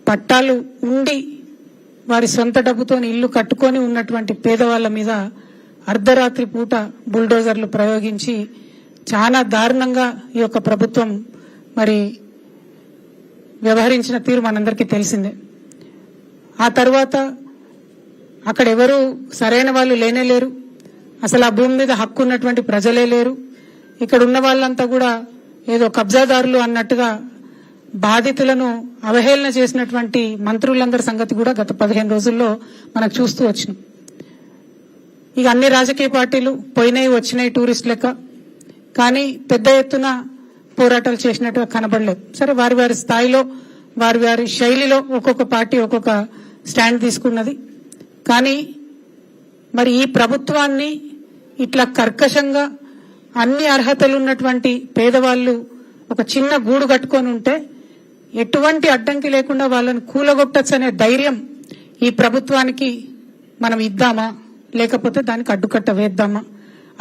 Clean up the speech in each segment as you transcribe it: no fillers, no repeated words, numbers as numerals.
పట్టాలు ఉండి వారి సొంత డబ్బుతో ఇల్లు కట్టుకొని ఉన్నటువంటి పేదవాళ్ల మీద అర్ధరాత్రి పూట బుల్డోజర్లు ప్రయోగించి చాలా దారుణంగా ఈ యొక్క ప్రభుత్వం మరి వ్యవహరించిన తీరు మనందరికీ తెలిసిందే. ఆ తర్వాత అక్కడ ఎవరు సరైన వాళ్ళు లేనేలేరు, అసలు ఆ భూమి మీద హక్కు ఉన్నటువంటి ప్రజలే లేరు. ఇక్కడ ఉన్న వాళ్ళంతా కూడా ఏదో కబ్జాదారులు అన్నట్టుగా బాధితులను అవహేళన చేసినటువంటి మంత్రులందరి సంగతి కూడా గత 15 రోజుల్లో మనకు చూస్తూ వచ్చినాం. ఇక అన్ని రాజకీయ పార్టీలు పోయినాయి వచ్చినాయి టూరిస్ట్ లెక్క, కానీ పెద్ద ఎత్తున పోరాటాలు చేసినట్టుగా కనబడలేదు. సరే, వారి వారి స్థాయిలో వారి వారి శైలిలో ఒక్కొక్క పార్టీ ఒక్కొక్క స్టాండ్ తీసుకున్నది. కానీ మరి ఈ ప్రభుత్వాన్ని ఇట్లా కర్కశంగా అన్ని అర్హతలు ఉన్నటువంటి పేదవాళ్లు ఒక చిన్న గూడు కట్టుకొని ఉంటే ఎటువంటి అడ్డంకి లేకుండా వాళ్ళని కూలగొట్టచ్చనే ధైర్యం ఈ ప్రభుత్వానికి మనం ఇద్దామా, లేకపోతే దానికి అడ్డుకట్ట వేద్దామా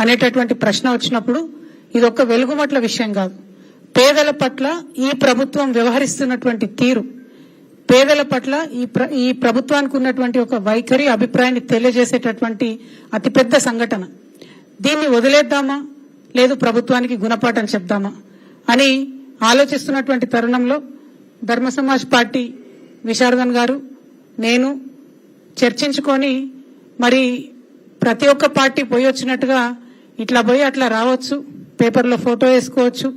అనేటటువంటి ప్రశ్న వచ్చినప్పుడు ఇది ఒక వెలుగుమట్ల విషయం కాదు. పేదల పట్ల ఈ ప్రభుత్వం వ్యవహరిస్తున్నటువంటి తీరు, పేదల పట్ల ఈ ప్రభుత్వానికి ఉన్నటువంటి ఒక వైఖరి అభిప్రాయాన్ని తెలియజేసేటటువంటి అతిపెద్ద సంఘటన. దీన్ని వదిలేద్దామా, లేదు ప్రభుత్వానికి గుణపాఠం చెప్దామా అని ఆలోచిస్తున్నటువంటి తరుణంలో ధర్మ సమాజ్ పార్టీ విశారదన్ గారు నేను చర్చించుకొని మరి ప్రతి ఒక్క పార్టీ పోయి వచ్చినట్టుగా ఇట్లా పోయి అట్లా రావచ్చు, పేపర్లో ఫోటో వేసుకోవచ్చు,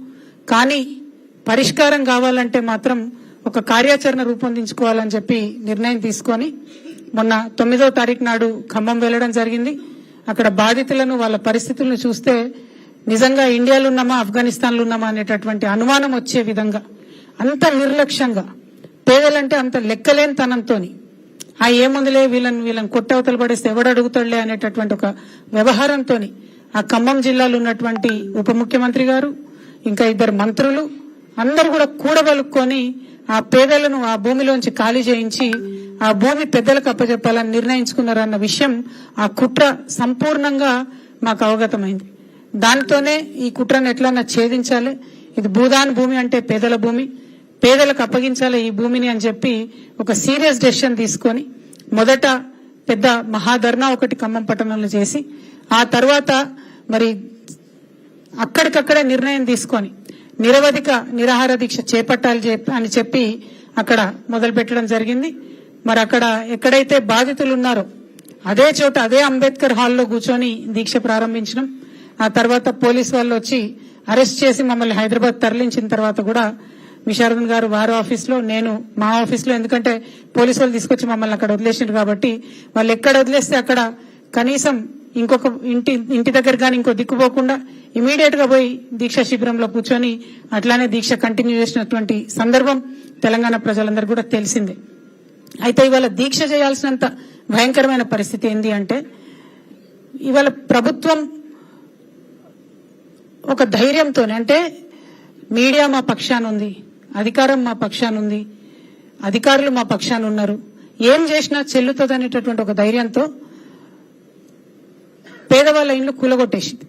కానీ పరిష్కారం కావాలంటే మాత్రం ఒక కార్యాచరణ రూపొందించుకోవాలని చెప్పి నిర్ణయం తీసుకొని మొన్న 9వ తారీఖు నాడు ఖమ్మం వెళ్లడం జరిగింది. అక్కడ బాధితులను వాళ్ళ పరిస్థితులను చూస్తే నిజంగా ఇండియాలో ఉన్నామా ఆఫ్ఘనిస్తాన్లో ఉన్నామా అనేటటువంటి అనుమానం వచ్చే విధంగా అంత నిర్లక్ష్యంగా, పేదలంటే అంత లెక్కలేని తనంతోని ఏముందిలే వీళ్ళని కొట్టవతల పడేస్తే ఎవడు అడుగుతాడులే అనేటటువంటి ఒక వ్యవహారంతో ఆ ఖమ్మం జిల్లాలో ఉన్నటువంటి ఉప ముఖ్యమంత్రి గారు ఇంకా 2 మంత్రులు అందరూ కూడా కూడగలుపుకొని ఆ పేదలను ఆ భూమిలోంచి ఖాళీ చేయించి ఆ భూమి పెద్దలకు అప్పచెప్పాలని నిర్ణయించుకున్నారన్న విషయం ఆ కుట్ర సంపూర్ణంగా మాకు అవగతమైంది. దాంతోనే ఈ కుట్రను ఎట్లన్నా ఛేదించాలి, ఇది భూదాన్ భూమి అంటే పేదల భూమి, పేదలకు అప్పగించాలి ఈ భూమిని అని చెప్పి ఒక సీరియస్ డెసిషన్ తీసుకొని మొదట పెద్ద మహాధర్నా ఒకటి ఖమ్మం పట్టణంలో చేసి ఆ తర్వాత మరి అక్కడికక్కడే నిర్ణయం తీసుకొని నిరవధిక నిరాహార దీక్ష చేపట్టాలి అని చెప్పి అక్కడ మొదలు పెట్టడం జరిగింది. మరి అక్కడ ఎక్కడైతే బాధితులు ఉన్నారో అదే చోట అదే అంబేద్కర్ హాల్లో కూర్చొని దీక్ష ప్రారంభించడం. ఆ తర్వాత పోలీసు వాళ్ళు వచ్చి అరెస్ట్ చేసి మమ్మల్ని హైదరాబాద్ తరలించిన తర్వాత కూడా విశారదన్ గారు వారి ఆఫీస్లో, నేను మా ఆఫీస్లో, ఎందుకంటే పోలీసు వాళ్ళు తీసుకొచ్చి మమ్మల్ని అక్కడ వదిలేసినారు కాబట్టి వాళ్ళు ఎక్కడ వదిలేస్తే అక్కడ కనీసం ఇంకొక ఇంటి దగ్గర కానీ ఇంకో దిక్కుపోకుండా ఇమీడియట్ గా పోయి దీక్ష శిబిరంలో కూర్చొని అట్లానే దీక్ష కంటిన్యూ చేసినటువంటి సందర్భం తెలంగాణ ప్రజలందరూ కూడా తెలిసిందే. అయితే ఇవాళ దీక్ష చేయాల్సినంత భయంకరమైన పరిస్థితి ఏంది అంటే ఇవాళ ప్రభుత్వం ఒక ధైర్యంతోనే, అంటే మీడియా మా పక్షాన ఉంది, అధికారం మా పక్షాన ఉంది, అధికారులు మా పక్షాన ఉన్నారు, ఏం చేసినా చెల్లుతుంది అనేటటువంటి ఒక ధైర్యంతో పేదవాళ్ళ ఇండ్లు కూలగొట్టేసింది.